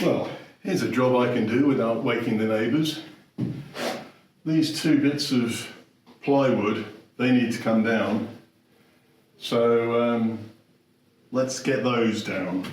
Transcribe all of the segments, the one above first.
Well, here's a job I can do without waking the neighbours. These two bits of plywood, they need to come down. So let's get those down.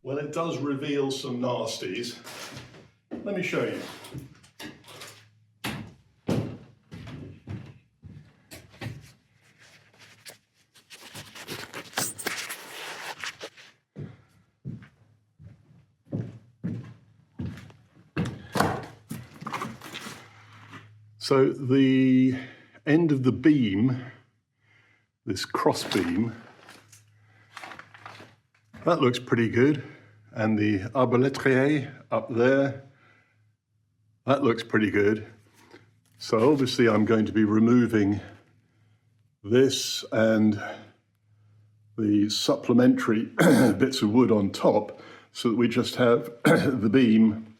Well, it does reveal some nasties. Let me show you. So the end of the beam, this cross beam, that looks pretty good. And the arbaletrier up there, that looks pretty good. So obviously I'm going to be removing this and the supplementary bits of wood on top so that we just have the beam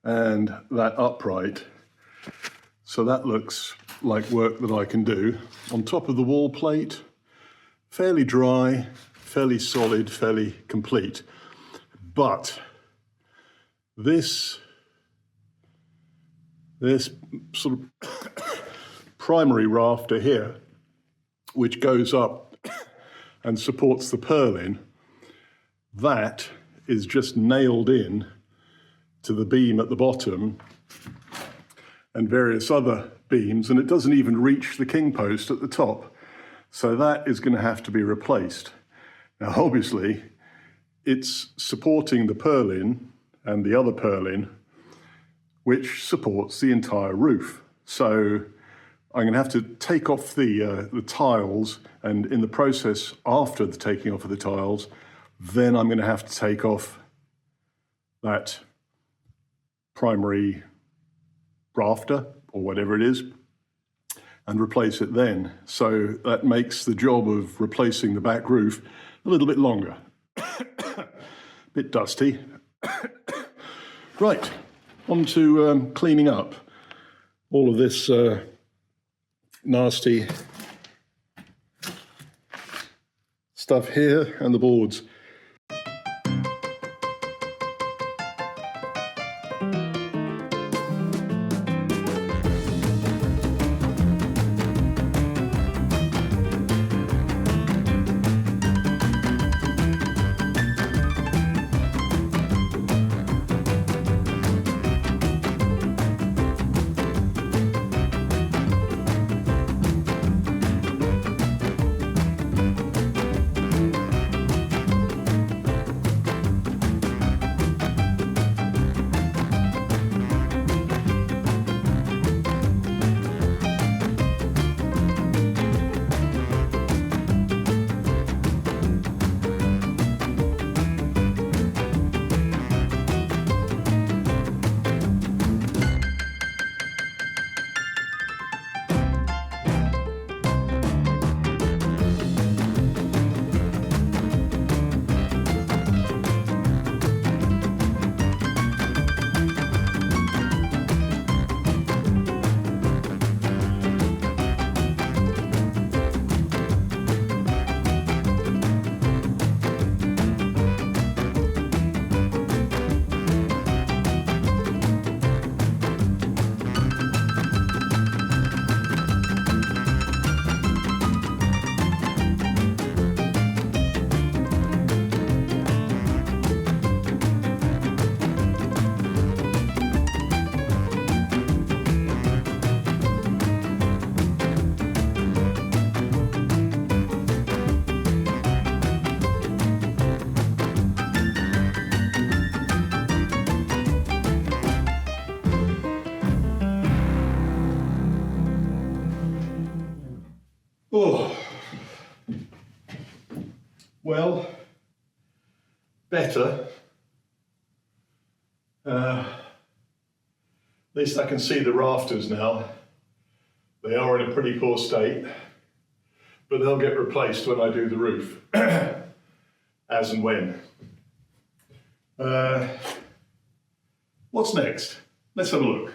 and that upright. So that looks like work that I can do. On top of the wall plate, fairly dry, fairly solid, fairly complete. But this sort of primary rafter here, which goes up and supports the purlin, that is just nailed in to the beam at the bottom and various other beams, and it doesn't even reach the king post at the top. So that is going to have to be replaced. Now, obviously, it's supporting the purlin and the other purlin, which supports the entire roof. So I'm going to have to take off the tiles, and in the process, after the taking off of the tiles, then I'm going to have to take off that primary rafter, or whatever it is, and replace it then. So that makes the job of replacing the back roof a little bit longer. Bit dusty. Right, on to cleaning up all of this nasty stuff here and the boards. Oh, well, better. At least I can see the rafters now. They are in a pretty poor state, but they'll get replaced when I do the roof, as and when. What's next? Let's have a look.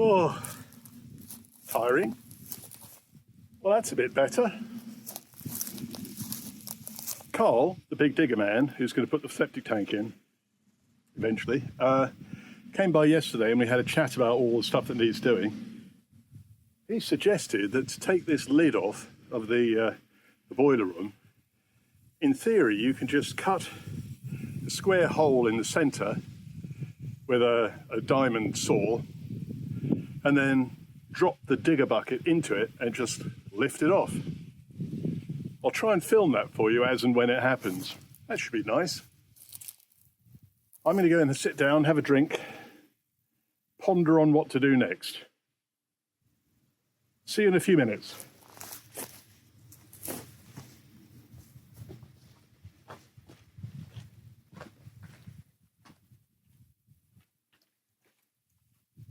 Oh, tiring. Well, that's a bit better. Carl, the big digger man, who's going to put the septic tank in eventually, came by yesterday and we had a chat about all the stuff that needs doing. He suggested that to take this lid off of the boiler room, in theory, you can just cut a square hole in the centre with a diamond saw and then drop the digger bucket into it and just lift it off. I'll try and film that for you as and when it happens. That should be nice. I'm going to go in and sit down, have a drink, ponder on what to do next. See you in a few minutes.